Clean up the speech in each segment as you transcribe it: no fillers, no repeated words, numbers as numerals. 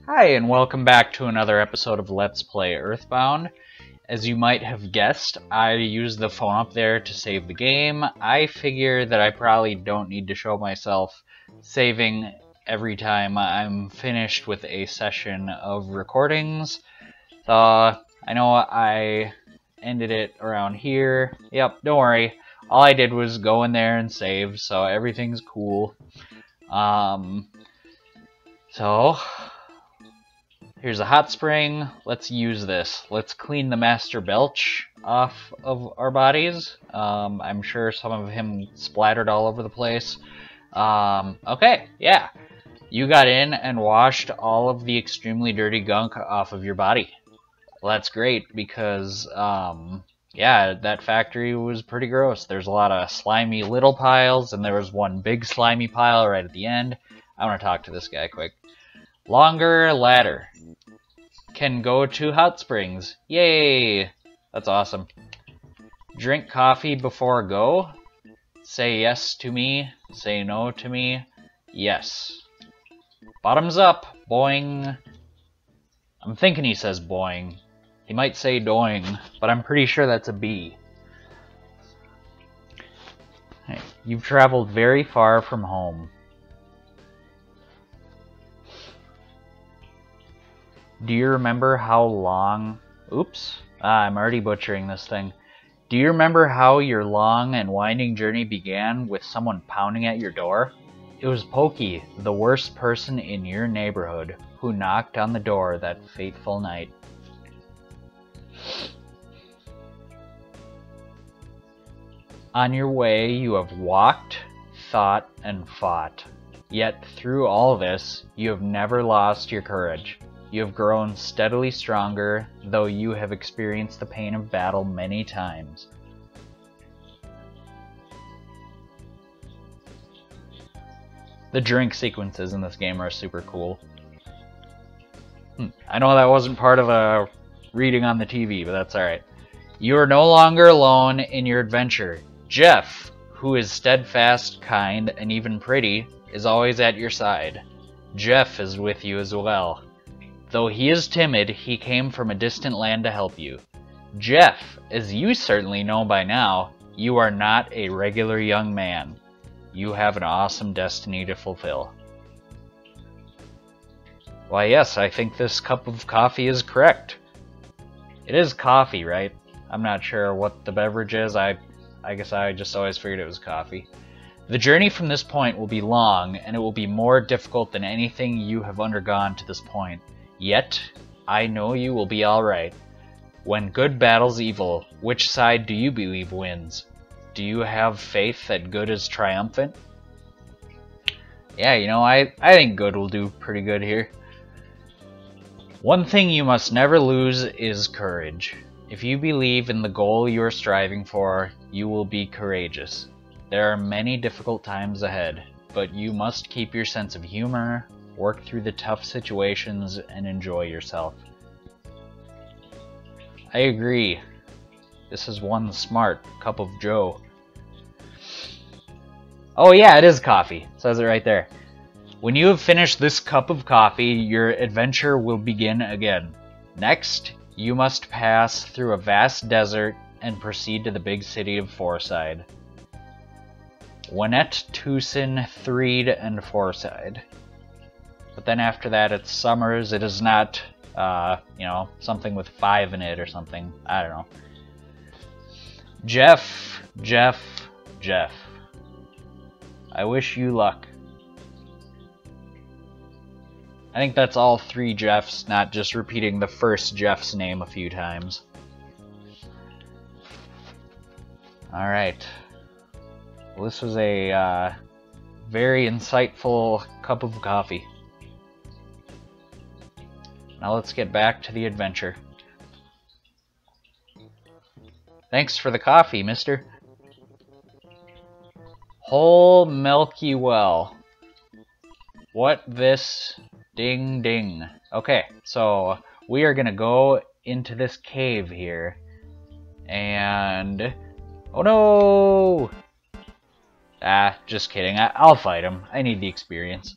Hi, and welcome back to another episode of Let's Play Earthbound. As you might have guessed, I used the phone up there to save the game. I figure that I probably don't need to show myself saving every time I'm finished with a session of recordings. I know I ended it around here. Yep, don't worry. All I did was go in there and save, so everything's cool. Here's a hot spring. Let's use this. Let's clean the Master Belch off of our bodies. I'm sure some of him splattered all over the place. Okay, yeah. You got in and washed all of the extremely dirty gunk off of your body. Well, that's great because, yeah, that factory was pretty gross. There's a lot of slimy little piles, and there was one big slimy pile right at the end. I want to talk to this guy quick. Longer ladder. Can go to hot springs. Yay! That's awesome. Drink coffee before go. Say yes to me. Say no to me. Yes. Bottoms up. Boing. I'm thinking he says boing. He might say doing, but I'm pretty sure that's a B. Hey, you've traveled very far from home. Do you remember how long... Oops. I'm already butchering this thing. Do you remember how your long and winding journey began with someone pounding at your door? It was Pokey, the worst person in your neighborhood, who knocked on the door that fateful night. On your way, you have walked, thought, and fought. Yet through all this, you have never lost your courage. You have grown steadily stronger, though you have experienced the pain of battle many times. The drink sequences in this game are super cool. I know that wasn't part of a reading on the TV, but that's alright. You are no longer alone in your adventure. Jeff, who is steadfast, kind, and even pretty, is always at your side. Jeff is with you as well. Though he is timid, he came from a distant land to help you. Jeff, as you certainly know by now, you are not a regular young man. You have an awesome destiny to fulfill. Why yes, I think this cup of coffee is correct. It is coffee, right? I'm not sure what the beverage is. I guess I just always figured it was coffee. The journey from this point will be long, and it will be more difficult than anything you have undergone to this point. Yet, I know you will be alright. When good battles evil, which side do you believe wins? Do you have faith that good is triumphant? Yeah, you know, I think good will do pretty good here. One thing you must never lose is courage. If you believe in the goal you are striving for, you will be courageous. There are many difficult times ahead, but you must keep your sense of humor, work through the tough situations, and enjoy yourself. I agree. This is one smart cup of joe. Oh yeah, it is coffee. It says it right there. When you have finished this cup of coffee, your adventure will begin again. Next, you must pass through a vast desert and proceed to the big city of Forside. Winnett, Tucson, Threed, and Forside. But then after that, it's Summers. It is not, you know, something with 5 in it or something. I don't know. Jeff. I wish you luck. I think that's all 3 Jeffs, not just repeating the first Jeff's name a few times. Alright. Well, this was a very insightful cup of coffee. Now let's get back to the adventure. Thanks for the coffee, mister. Whole Milky Well. What this? Ding ding. Okay, so we are gonna go into this cave here. And... oh no! Ah, just kidding. I'll fight him. I need the experience.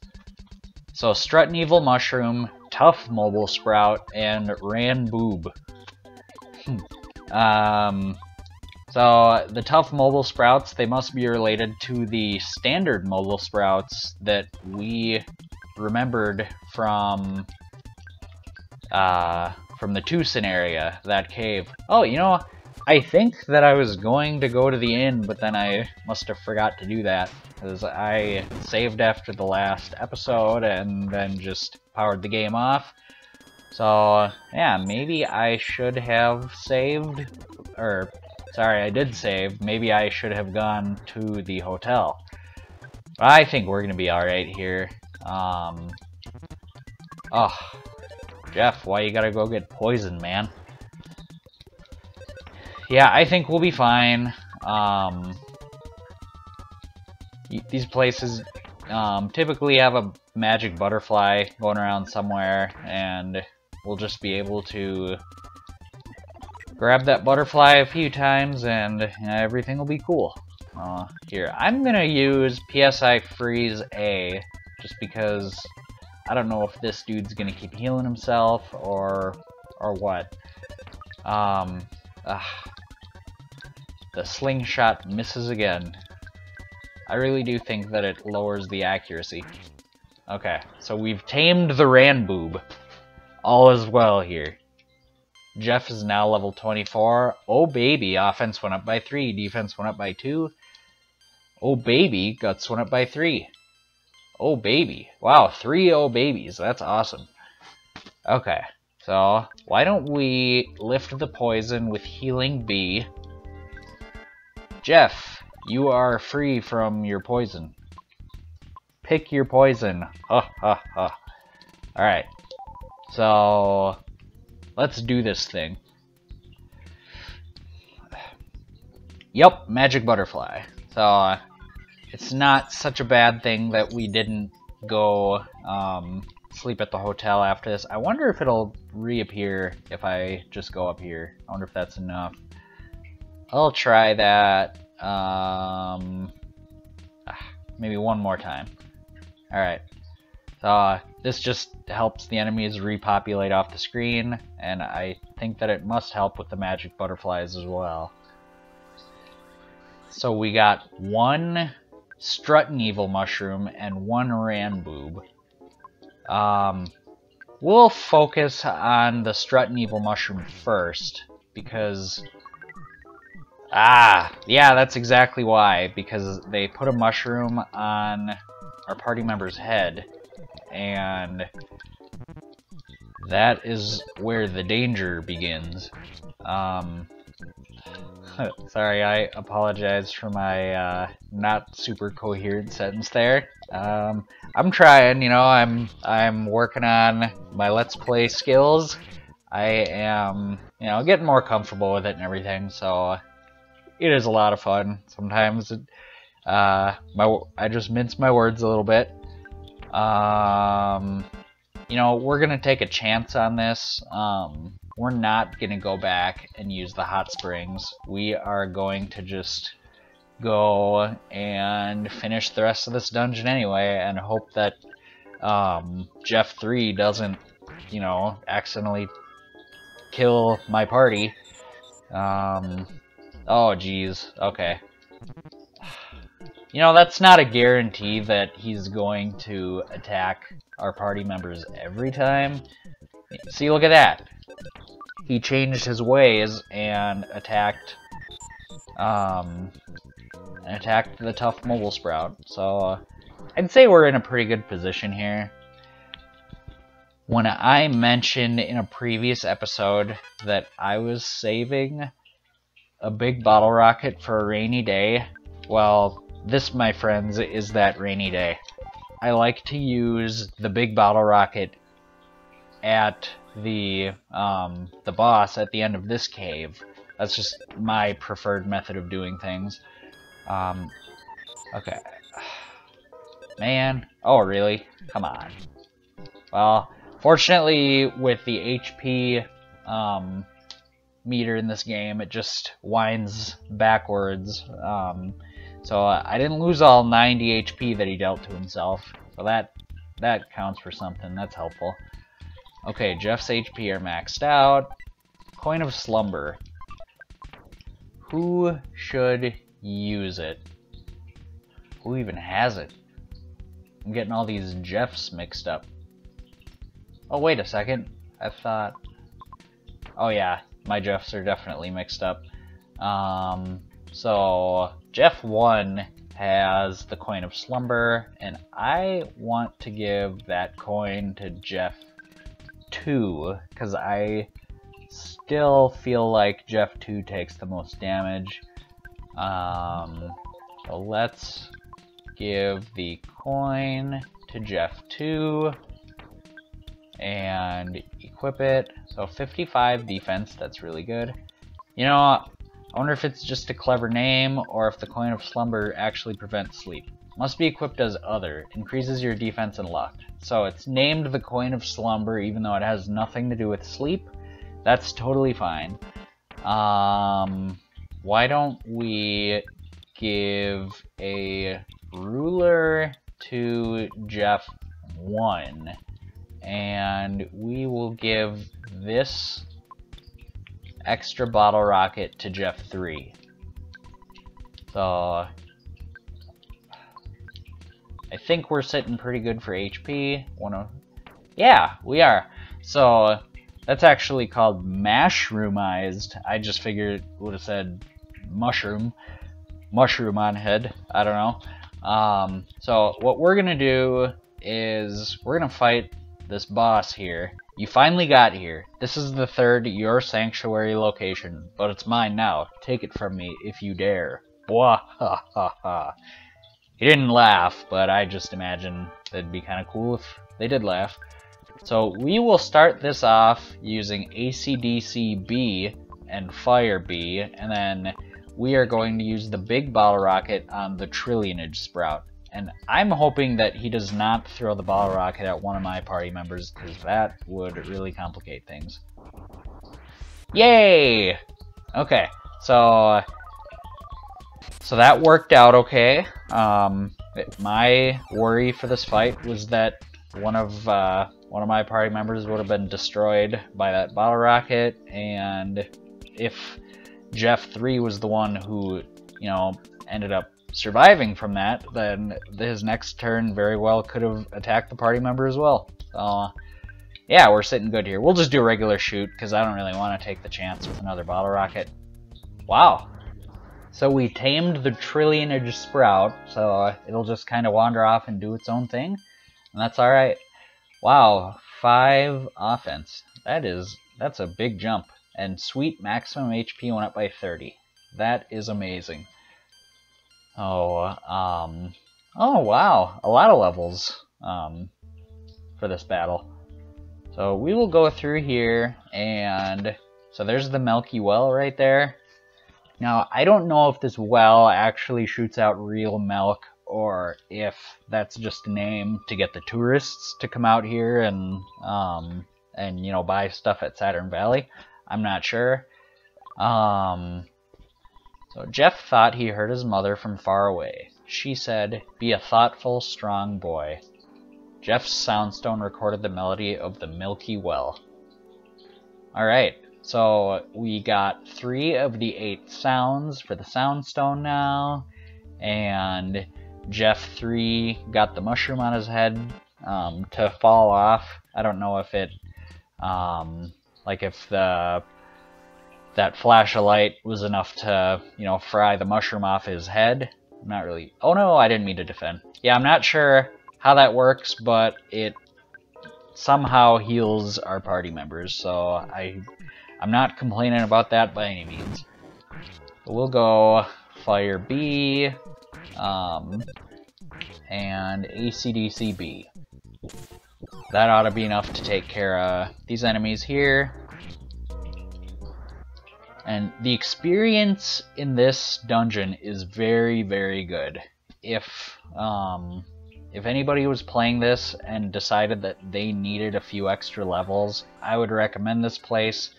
So, Strut and Evil Mushroom, Tough Mobile Sprout, and Ran Boob. So the Tough Mobile Sprouts, they must be related to the standard Mobile Sprouts that we remembered from the Tucson area, that cave. Oh, you know, I think that I was going to go to the inn, but then I must have forgot to do that, because I saved after the last episode and then just powered the game off. So, yeah, maybe I should have saved, or, sorry, I did save. Maybe I should have gone to the hotel. But I think we're gonna be alright here. Oh, Jeff, why you gotta go get poisoned, man? Yeah, I think we'll be fine. These places typically have a magic butterfly going around somewhere, and we'll just be able to grab that butterfly a few times, and everything will be cool. Here, I'm gonna use PSI Freeze A, just because I don't know if this dude's gonna keep healing himself or what. The slingshot misses again. I really do think that it lowers the accuracy. Okay, so we've tamed the Ranboob. All is well here. Jeff is now level 24. Oh baby, offense went up by 3, defense went up by 2. Oh baby, guts went up by 3. Oh baby. Wow, 3 oh babies. That's awesome. Okay, so why don't we lift the poison with healing B. Jeff, you are free from your poison. Pick your poison. Ha ha ha. Alright. So let's do this thing. Yep, magic butterfly. So it's not such a bad thing that we didn't go sleep at the hotel after this. I wonder if it'll reappear if I just go up here. I wonder if that's enough. I'll try that maybe one more time. Alright. So this just helps the enemies repopulate off the screen, and I think that it must help with the magic butterflies as well. So we got 1 Strutting Evil Mushroom and 1 Ranboob. We'll focus on the Strutting Evil Mushroom first, because yeah, that's exactly why, because they put a mushroom on our party member's head, and that is where the danger begins. Sorry, I apologize for my not super coherent sentence there. I'm trying, you know, I'm working on my Let's Play skills. I am, you know, getting more comfortable with it and everything, so it is a lot of fun. Sometimes I just mince my words a little bit. You know, we're gonna take a chance on this. We're not gonna go back and use the hot springs. We are going to just go and finish the rest of this dungeon anyway, and hope that Jeff 3 doesn't, you know, accidentally kill my party. Oh geez, okay. You know, that's not a guarantee that he's going to attack our party members every time. See, look at that. He changed his ways and attacked the Tough Mobile Sprout. So I'd say we're in a pretty good position here. When I mentioned in a previous episode that I was saving a big bottle rocket for a rainy day, well, this, my friends, is that rainy day. I like to use the big bottle rocket at the boss at the end of this cave. That's just my preferred method of doing things. Okay. Man. Oh, really? Come on. Well, fortunately, with the HP meter in this game, it just winds backwards. So I didn't lose all 90 HP that he dealt to himself. So that counts for something. That's helpful. Okay, Jeff's HP are maxed out. Coin of Slumber. Who should use it? Who even has it? I'm getting all these Jeffs mixed up. Oh, wait a second. I thought... Oh yeah, my Jeffs are definitely mixed up. So, Jeff 1 has the Coin of Slumber, and I want to give that coin to Jeff 2, because I still feel like Jeff 2 takes the most damage. So let's give the coin to Jeff 2 and equip it. So 55 defense, that's really good. You know, I wonder if it's just a clever name or if the Coin of Slumber actually prevents sleep. Must be equipped as other, increases your defense and luck. So it's named the Coin of Slumber even though it has nothing to do with sleep. That's totally fine. Why don't we give a ruler to Jeff 1, and we will give this extra bottle rocket to Jeff 3. So I think we're sitting pretty good for HP. Yeah, we are. So that's actually called Mashroomized. I just figured it would have said mushroom on head. I don't know. So what we're gonna do is we're gonna fight this boss here. You finally got here. This is the third Your Sanctuary location, but it's mine now. Take it from me if you dare. Bwah ha ha ha. He didn't laugh, but I just imagine that'd be kind of cool if they did laugh. So we will start this off using AC/DC B and Fire B, and then we are going to use the big bottle rocket on the Trillionage Sprout. And I'm hoping that he does not throw the bottle rocket at one of my party members, because that would really complicate things. Yay! Okay, so that worked out okay. My worry for this fight was that one of my party members would have been destroyed by that bottle rocket, and if Jeff 3 was the one who, you know, ended up surviving from that, then his next turn very well could have attacked the party member as well. So yeah, we're sitting good here. We'll just do a regular shoot because I don't really want to take the chance with another bottle rocket. Wow. So we tamed the Trillionage Sprout, so it'll just kind of wander off and do its own thing, and that's alright. Wow, 5 offense. That's a big jump. And sweet maximum HP went up by 30. That is amazing. Oh wow, a lot of levels for this battle. So we will go through here, and so there's the Milky Well right there. Now, I don't know if this well actually shoots out real milk, or if that's just a name to get the tourists to come out here and you know, buy stuff at Saturn Valley. I'm not sure. So Jeff thought he heard his mother from far away. She said, "Be a thoughtful, strong boy." Jeff's soundstone recorded the melody of the Milky Well. Alright, so we got 3 of the 8 sounds for the soundstone now, and Jeff 3 got the mushroom on his head to fall off. I don't know if it, like if that flash of light was enough to, you know, fry the mushroom off his head. I'm not really... Oh no, I didn't mean to defend. Yeah, I'm not sure how that works, but it somehow heals our party members, so I'm not complaining about that by any means. But we'll go Fire B, and AC/DC B. That ought to be enough to take care of these enemies here. And the experience in this dungeon is very, very good. If anybody was playing this and decided that they needed a few extra levels, I would recommend this place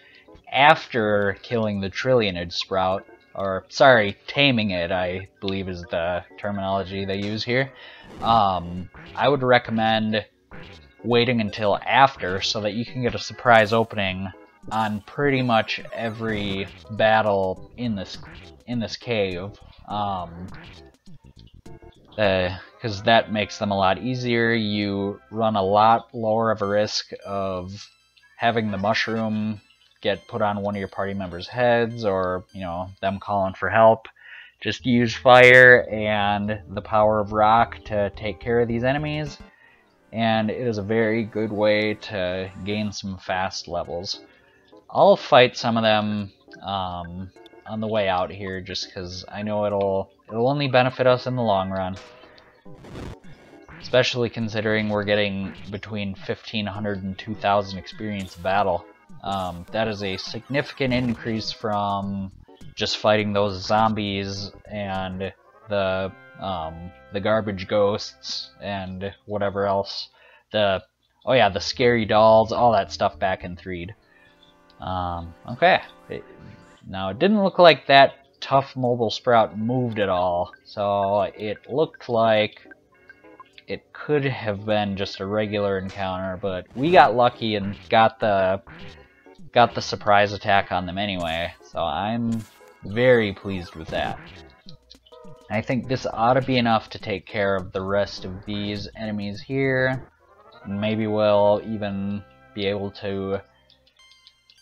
after killing the Trillionage Sprout. Or, sorry, taming it, I believe is the terminology they use here. I would recommend waiting until after so that you can get a surprise opening on pretty much every battle in this cave. Because that makes them a lot easier. You run a lot lower of a risk of having the mushroom get put on one of your party members' heads, or, you know, them calling for help. Just use fire and the power of rock to take care of these enemies, and it is a very good way to gain some fast levels. I'll fight some of them on the way out here, just because I know it'll only benefit us in the long run. Especially considering we're getting between 1,500 and 2,000 experience a battle. That is a significant increase from just fighting those zombies and the garbage ghosts and whatever else. Oh yeah, the scary dolls, all that stuff back in 3'd. Okay. Now it didn't look like that tough mobile sprout moved at all, so it looked like it could have been just a regular encounter, but we got lucky and got the surprise attack on them anyway, so I'm very pleased with that. I think this ought to be enough to take care of the rest of these enemies here. Maybe we'll even be able to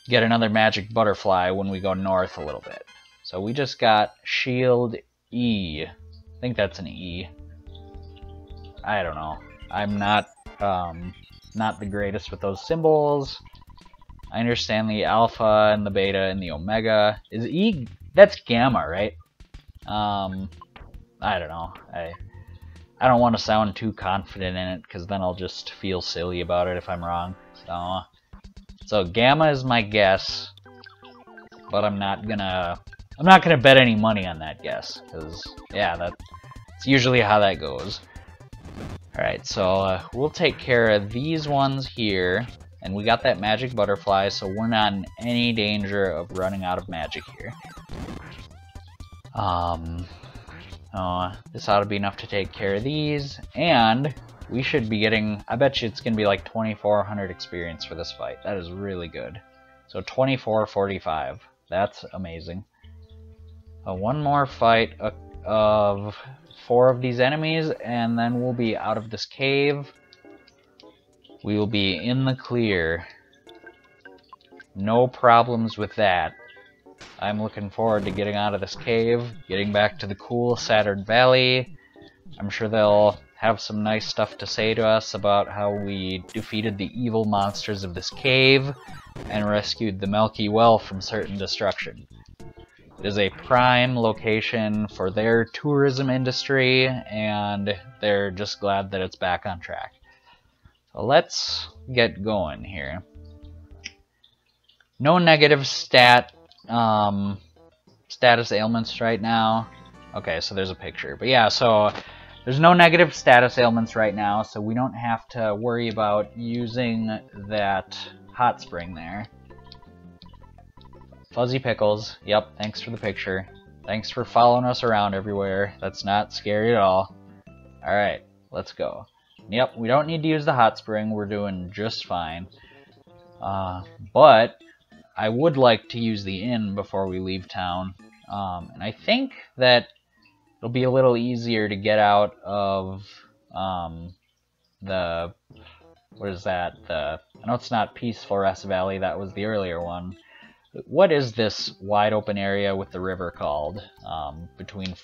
get another magic butterfly when we go north a little bit. So we just got shield E. I think that's an E. I don't know. I'm not the greatest with those symbols. I understand the alpha and the beta and the omega. Is E? That's gamma, right? I don't know. I don't want to sound too confident in it, because then I'll just feel silly about it if I'm wrong. So gamma is my guess, but I'm not gonna bet any money on that guess, because yeah, that's usually how that goes. All right, so we'll take care of these ones here, and we got that magic butterfly, so we're not in any danger of running out of magic here. This ought to be enough to take care of these, and we should be getting, I bet you it's going to be like 2,400 experience for this fight. That is really good. So 2445. That's amazing. One more fight of 4 of these enemies, and then we'll be out of this cave. We will be in the clear. No problems with that. I'm looking forward to getting out of this cave, getting back to the cool Saturn Valley. I'm sure they'll have some nice stuff to say to us about how we defeated the evil monsters of this cave and rescued the Milky Well from certain destruction. It is a prime location for their tourism industry, and they're just glad that it's back on track. So let's get going here. No negative status ailments right now. Okay, so there's a picture. But yeah, so there's no negative status ailments right now, so we don't have to worry about using that hot spring there. Fuzzy Pickles, yep, thanks for the picture. Thanks for following us around everywhere. That's not scary at all. Alright, let's go. Yep, we don't need to use the hot spring. We're doing just fine. But I would like to use the inn before we leave town. And I think that it'll be a little easier to get out of the... What is that? I know it's not Peaceful Rest Valley. That was the earlier one. What is this wide open area with the river called? Between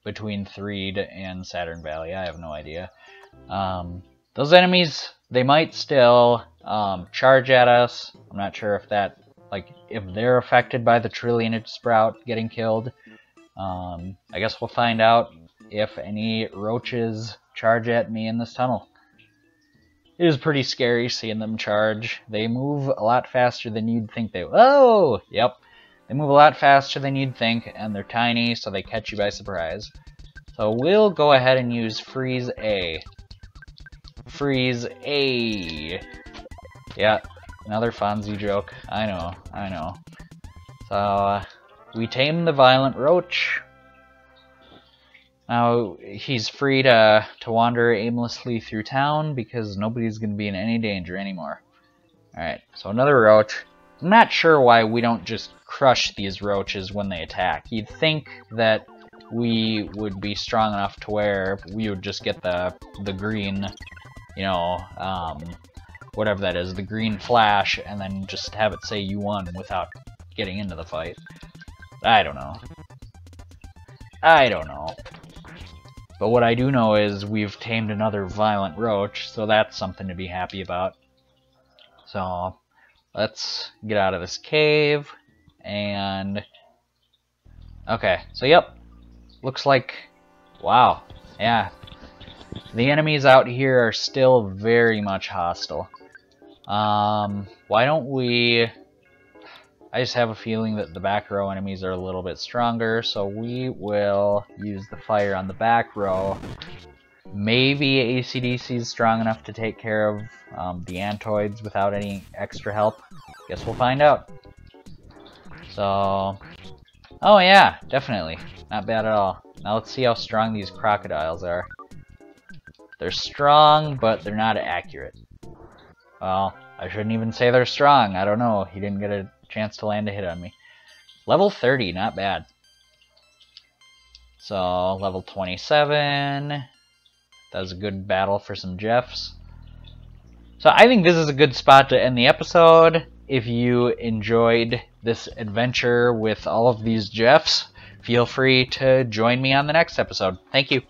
between Threed and Saturn Valley? I have no idea. Those enemies, they might still charge at us. I'm not sure if that, if they're affected by the Trillionage Sprout getting killed. I guess we'll find out if any roaches charge at me in this tunnel. It is pretty scary seeing them charge. They move a lot faster than you'd think they would. Oh! Yep. They move a lot faster than you'd think, and they're tiny, so they catch you by surprise. So we'll go ahead and use Freeze A. Freeze A. Yeah, another Fonzie joke. I know. So, we tame the violent roach. Now, he's free to wander aimlessly through town because nobody's going to be in any danger anymore. Alright, so another roach. I'm not sure why we don't just crush these roaches when they attack. You'd think that we would be strong enough to where we would just get the green, you know, whatever that is, the green flash, and then just have it say you won without getting into the fight. I don't know. I don't know. But what I do know is we've tamed another violent roach, so that's something to be happy about. So, let's get out of this cave, and... Okay, so yep. Looks like... Wow. Yeah. The enemies out here are still very much hostile. Why don't we... I just have a feeling that the back row enemies are a little bit stronger, so we will use the fire on the back row. Maybe AC/DC is strong enough to take care of the Antoids without any extra help. Guess we'll find out. So... Oh yeah, definitely. Not bad at all. Now let's see how strong these crocodiles are. They're strong, but they're not accurate. Well, I shouldn't even say they're strong. I don't know. He didn't get a chance to land a hit on me. Level 30, not bad. So, level 27. That was a good battle for some Jeffs. So I think this is a good spot to end the episode. If you enjoyed this adventure with all of these Jeffs, feel free to join me on the next episode. Thank you.